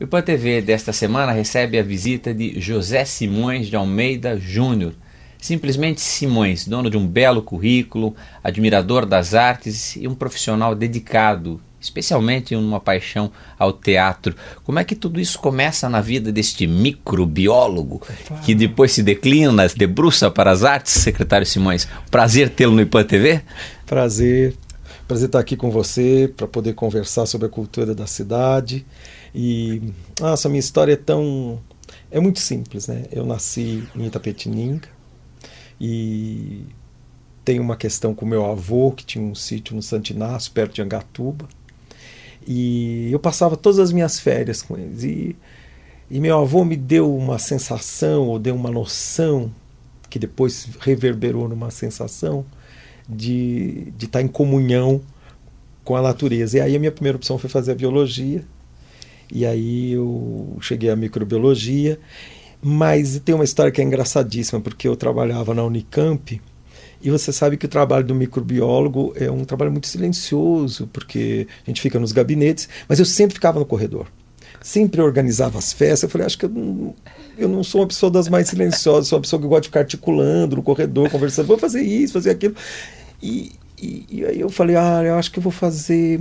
O IPAN TV desta semana recebe a visita de José Simões de Almeida Júnior. Simplesmente Simões, dono de um belo currículo, admirador das artes e um profissional dedicado, especialmente uma paixão ao teatro. Como é que tudo isso começa na vida deste microbiólogo que depois se declina, se debruça para as artes, secretário Simões? Prazer tê-lo no IPAN TV. Prazer estar aqui com você para poder conversar sobre a cultura da cidade. E nossa, minha história é muito simples, né? Eu nasci em Itapetininga e tenho uma questão com meu avô, que tinha um sítio no Santo Inácio, perto de Angatuba. E eu passava todas as minhas férias com eles. E meu avô me deu uma sensação, ou deu uma noção, que depois reverberou numa sensação, de estar em comunhão com a natureza. E aí a minha primeira opção foi fazer a biologia. E aí eu cheguei à microbiologia. Mas tem uma história que é engraçadíssima, porque eu trabalhava na Unicamp. E você sabe que o trabalho do microbiólogo é um trabalho muito silencioso, porque a gente fica nos gabinetes, mas eu sempre ficava no corredor. Sempre organizava as festas. Eu falei, acho que eu não sou uma pessoa das mais silenciosas, sou uma pessoa que gosta de ficar articulando no corredor, conversando, vou fazer isso, fazer aquilo. E aí eu falei, eu acho que eu vou fazer...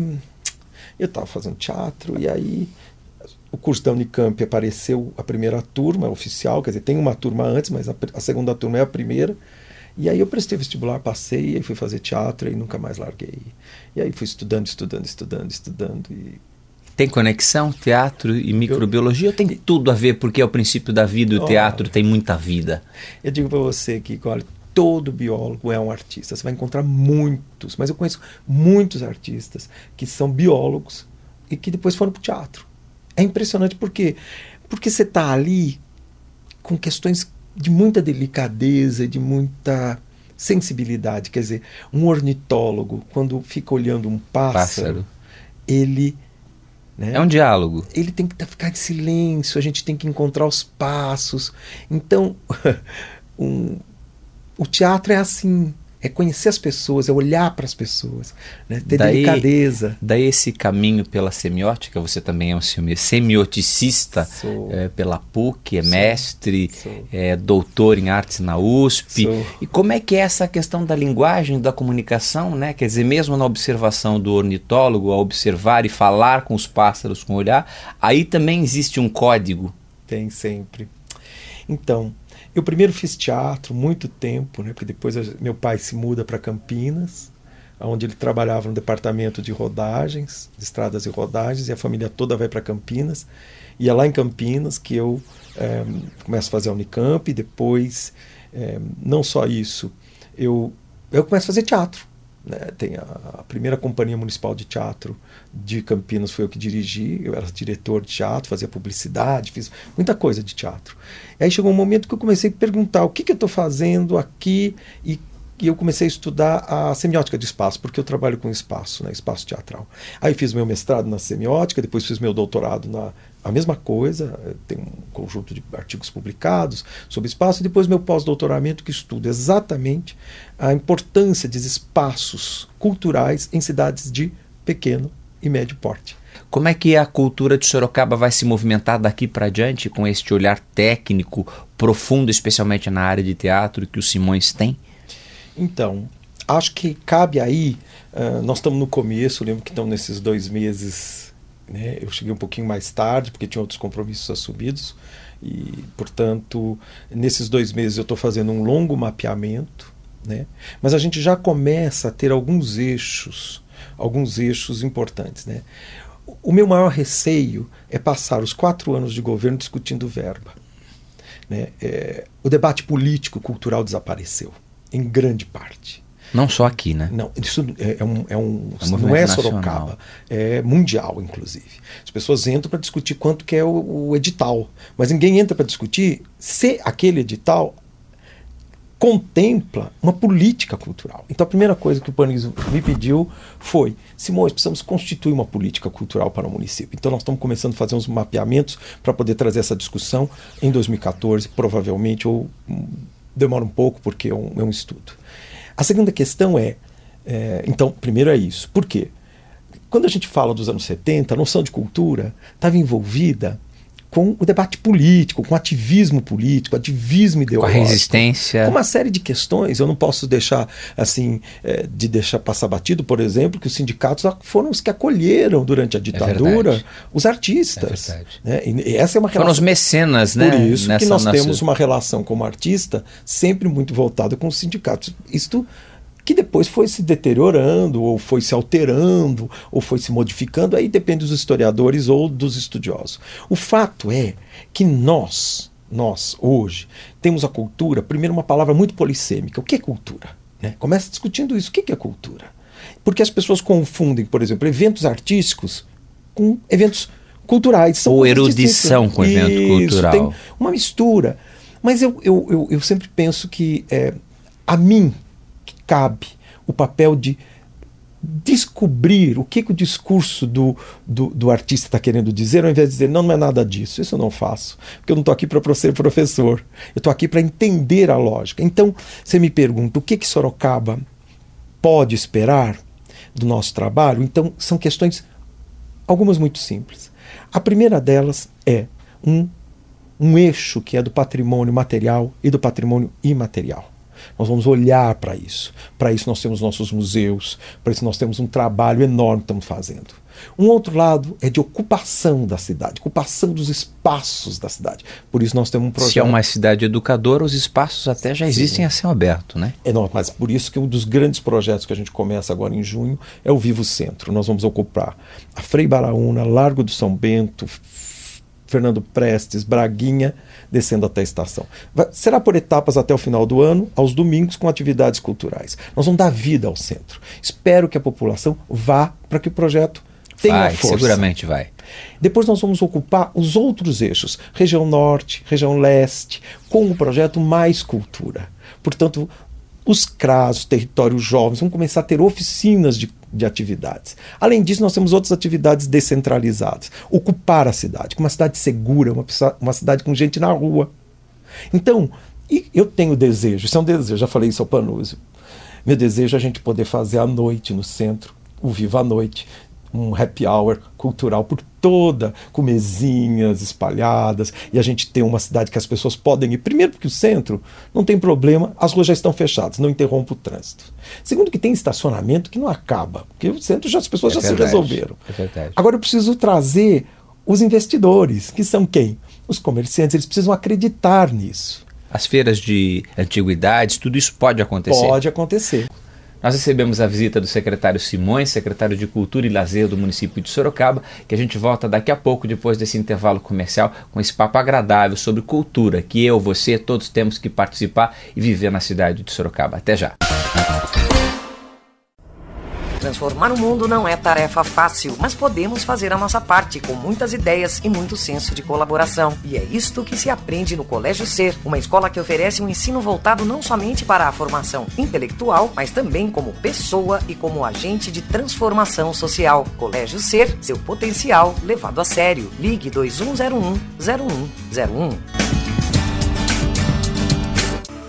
Eu estava fazendo teatro, e aí o curso da Unicamp apareceu a primeira turma oficial, quer dizer, tem uma turma antes, mas a segunda turma é a primeira. E aí eu prestei vestibular, passei, e aí fui fazer teatro e nunca mais larguei. E aí fui estudando. E... Tem conexão, teatro e microbiologia? Ou tem tudo a ver, porque é o princípio da vida e o teatro tem muita vida? Eu digo para você que, olha, todo biólogo é um artista. Você vai encontrar muitos, mas eu conheço muitos artistas que são biólogos e que depois foram para o teatro. É impressionante porque você está ali com questões de muita delicadeza, de muita sensibilidade. Quer dizer, um ornitólogo, quando fica olhando um pássaro. Ele... É um diálogo. Ele tem que ficar em silêncio, a gente tem que encontrar os passos. Então, o teatro é assim, é conhecer as pessoas, é olhar para as pessoas, né? Ter delicadeza. Daí esse caminho pela semiótica, você também é um semioticista pela PUC, mestre, doutor em artes na USP. E como é que é essa questão da linguagem, da comunicação, né? Quer dizer, mesmo na observação do ornitólogo, a observar e falar com os pássaros com o olhar, aí também existe um código? Tem sempre. Então, eu primeiro fiz teatro muito tempo, né? Porque depois meu pai se muda para Campinas, onde ele trabalhava no departamento de rodagens, de estradas e rodagens, e a família toda vai para Campinas. E é lá em Campinas que eu começo a fazer a Unicamp, e depois, não só isso, eu começo a fazer teatro. Né? Tem a primeira companhia municipal de teatro de Campinas, foi eu que dirigi. Eu era diretor de teatro, fazia publicidade, fiz muita coisa de teatro. E aí chegou um momento que eu comecei a perguntar o que eu estou fazendo aqui, e eu comecei a estudar a semiótica de espaço, porque eu trabalho com espaço, né, espaço teatral. Aí fiz meu mestrado na semiótica, depois fiz meu doutorado a mesma coisa, tem um conjunto de artigos publicados sobre espaço, e depois meu pós-doutoramento, que estuda exatamente a importância dos espaços culturais em cidades de pequeno e médio porte. Como é que a cultura de Sorocaba vai se movimentar daqui para diante com este olhar técnico profundo, especialmente na área de teatro, que o Simões tem? Então, acho que cabe aí, nós estamos no começo, lembro que estamos nesses 2 meses, né? Eu cheguei um pouquinho mais tarde, porque tinha outros compromissos assumidos, e, portanto, nesses 2 meses eu estou fazendo um longo mapeamento, né? Mas a gente já começa a ter alguns eixos importantes, né? O meu maior receio é passar os 4 anos de governo discutindo verba, né? O debate político-cultural desapareceu, em grande parte. Não só aqui, né? Não, isso não é Sorocaba, é mundial, inclusive. As pessoas entram para discutir quanto que é o edital, mas ninguém entra para discutir se aquele edital contempla uma política cultural. Então a primeira coisa que o Panis me pediu foi: Simões, precisamos constituir uma política cultural para o município. Então nós estamos começando a fazer uns mapeamentos para poder trazer essa discussão em 2014, provavelmente, ou demora um pouco porque é um estudo. A segunda questão então, primeiro é isso. Por quê? quando a gente fala dos anos 70, a noção de cultura estava envolvida com o debate político, com o ativismo político, ativismo ideológico. Com a resistência. Com uma série de questões. Eu não posso deixar, assim, de deixar passar batido, por exemplo, que os sindicatos foram os que acolheram durante a ditadura os artistas. É verdade. Né? E essa é uma relação... Foram os mecenas, né? Por isso que nós temos uma relação como artista sempre muito voltada com os sindicatos. Isto que depois foi se deteriorando, ou foi se alterando, ou foi se modificando, aí depende dos historiadores ou dos estudiosos. O fato é que nós hoje, temos a cultura, primeiro uma palavra muito polissêmica. O que é cultura? Né? Começa discutindo isso. O que é cultura? Porque as pessoas confundem, por exemplo, eventos artísticos com eventos culturais. São ou erudição com evento cultural. Tem uma mistura. Mas eu sempre penso que a mim cabe o papel de descobrir o que o discurso do artista está querendo dizer, ao invés de dizer, não é nada disso, isso eu não faço, porque eu não estou aqui para ser professor, eu estou aqui para entender a lógica. Então, você me pergunta, o que Sorocaba pode esperar do nosso trabalho? Então, são questões, algumas muito simples. A primeira delas é um eixo que é do patrimônio material e do patrimônio imaterial. Nós vamos olhar para isso. Para isso nós temos nossos museus, para isso nós temos um trabalho enorme que estamos fazendo. Um outro lado é de ocupação da cidade, ocupação dos espaços da cidade. Por isso nós temos um projeto... Se é uma cidade educadora, os espaços até já existem a céu aberto, né? Não, mas por isso que um dos grandes projetos que a gente começa agora em junho é o Vivo Centro. Nós vamos ocupar a Frei Baraúna, Largo do São Bento, Fernando Prestes, Braguinha, descendo até a estação. Será por etapas até o final do ano, aos domingos, com atividades culturais. Nós vamos dar vida ao centro. Espero que a população vá para que o projeto tenha força. Seguramente vai. Depois nós vamos ocupar os outros eixos, região norte, região leste, com o projeto Mais Cultura. Portanto, os CRAS, os territórios jovens, vão começar a ter oficinas de atividades. Além disso, nós temos outras atividades descentralizadas. Ocupar a cidade, uma cidade segura, uma cidade com gente na rua. Então, eu tenho desejo, isso é um desejo, já falei isso ao Panúzio. Meu desejo é a gente poder fazer à noite no centro, o Viva à Noite, um happy hour cultural por toda, com mesinhas espalhadas, e a gente tem uma cidade que as pessoas podem ir. Primeiro, porque o centro não tem problema, as ruas já estão fechadas, não interrompe o trânsito. Segundo, que tem estacionamento que não acaba, porque o centro as pessoas já se resolveram. É verdade. Agora eu preciso trazer os investidores, que são quem? Os comerciantes, eles precisam acreditar nisso. As feiras de antiguidades, tudo isso pode acontecer? Pode acontecer. Nós recebemos a visita do secretário Simões, secretário de Cultura e Lazer do município de Sorocaba, que a gente volta daqui a pouco, depois desse intervalo comercial, com esse papo agradável sobre cultura, que eu, você, todos temos que participar e viver na cidade de Sorocaba. Até já! Transformar o mundo não é tarefa fácil, mas podemos fazer a nossa parte com muitas ideias e muito senso de colaboração. E é isto que se aprende no Colégio Ser, uma escola que oferece um ensino voltado não somente para a formação intelectual, mas também como pessoa e como agente de transformação social. Colégio Ser, seu potencial levado a sério. Ligue 2101-0101.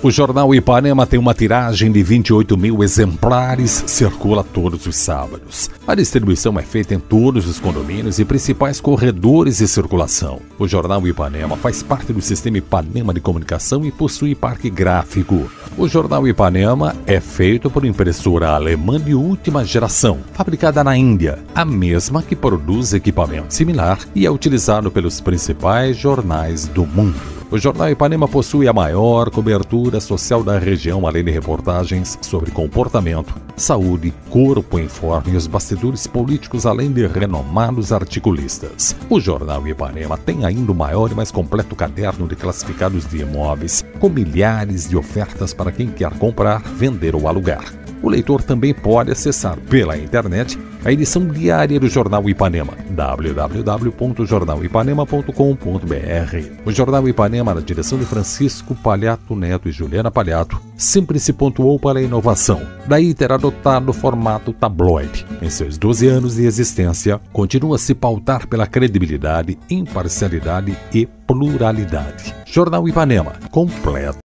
O jornal Ipanema tem uma tiragem de 28 mil exemplares, circula todos os sábados. A distribuição é feita em todos os condomínios e principais corredores de circulação. O jornal Ipanema faz parte do sistema Ipanema de comunicação e possui parque gráfico. O jornal Ipanema é feito por impressora alemã de última geração, fabricada na Índia, a mesma que produz equipamento similar e é utilizado pelos principais jornais do mundo. O jornal Ipanema possui a maior cobertura social da região, além de reportagens sobre comportamento, saúde, corpo em forma e os bastidores políticos, além de renomados articulistas. O jornal Ipanema tem ainda o maior e mais completo caderno de classificados de imóveis, com milhares de ofertas para quem quer comprar, vender ou alugar. O leitor também pode acessar pela internet a edição diária do Jornal Ipanema, www.jornalipanema.com.br. O Jornal Ipanema, na direção de Francisco Palhato Neto e Juliana Palhato, sempre se pontuou para a inovação, daí ter adotado o formato tabloide. Em seus 12 anos de existência, continua a se pautar pela credibilidade, imparcialidade e pluralidade. Jornal Ipanema, completo